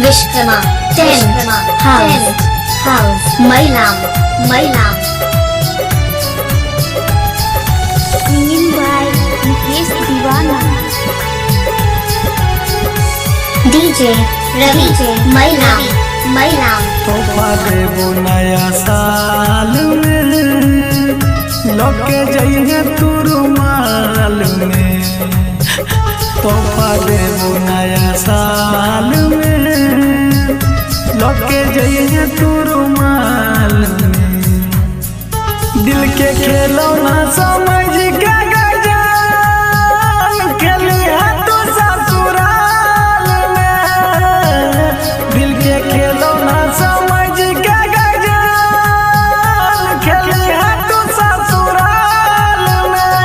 Vishkrama, house, mailam, singing by mukesh deewana. DJ Ravi, mailam, तोहफा देबो नया साल में लौके जइहे तू रुमाल में। तोहफा देबो नया साल में लौके जइहे तू रुमाल में। दिल के खेलौना समझ के गजान खेलिहा तू ससुराल में। दिल के खेलौना समझ के गजान खेलिहा तू ससुराल में।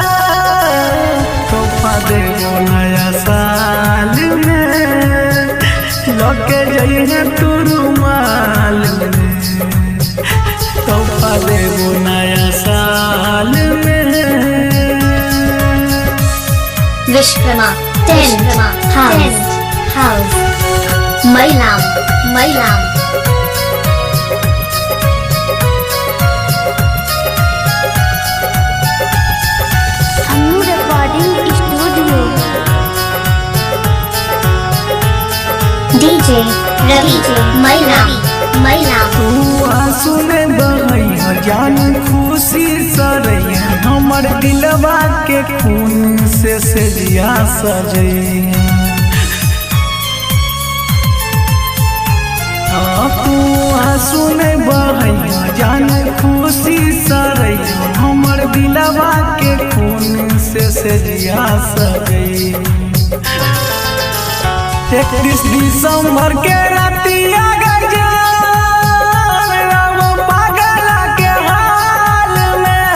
तोहफा देबो नया साल में लौके जइहे तू रुमाल में। तोहफा देबो नया साल में। Vishkrama, house, mailam, Anu recording studio. DJ Ravi, mailam, तू आंसू में बहैया जान खुशी सरैया हमर दिलवा के खून से जिया सजैया। तू आंसू में बहैया जान खुशी सरैया हमर दिलवा के खून से जिया सजैया। 31 दिसंबर के रातिया गजान राम पागल के हाल में।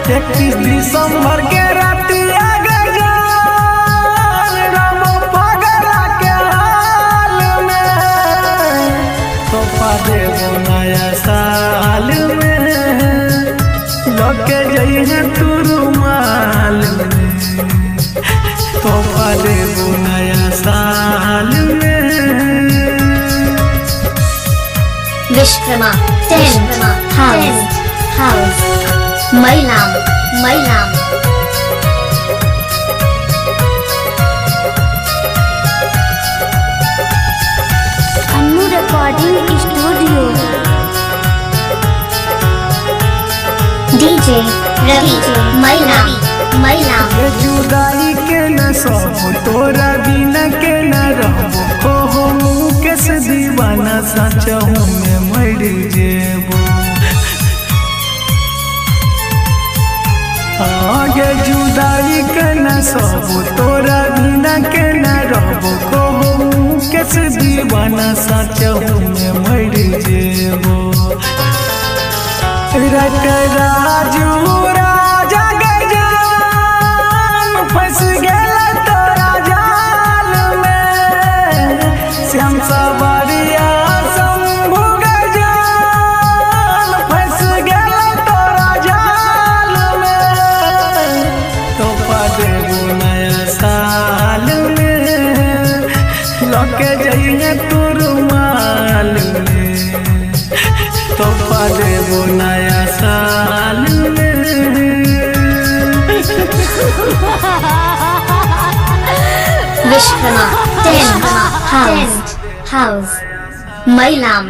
31 दिसंबर के रातिया गजान राम पागल के हाल में। तोहफा देबो नया साल में लौके जइहे तू रुमाल में। तोहफा देबो नया साल में। Vishkrama, house, mailam, Anu recording studio. DJ Ravi, mailam, ये जुदाई के न सहबो तोरा बिना के न रहबो। हो मुकेश दीवाना सचहु में मर जेबो। आगे जुदाई के न सहबो तोरा बिना के न रहबो। हो मुकेश दीवाना सचहु में मर जेबो। रट राजू राजा गजान फंस गेल तोरा जाल में। श्याम सवारिया शंभु गजान फंस गेल तोरा जाल में। तोहफा देबो नया साल में लौके जइहे तू रुमाल में। तोहफा देबो नया साल में। Vishkrama, house, mailam.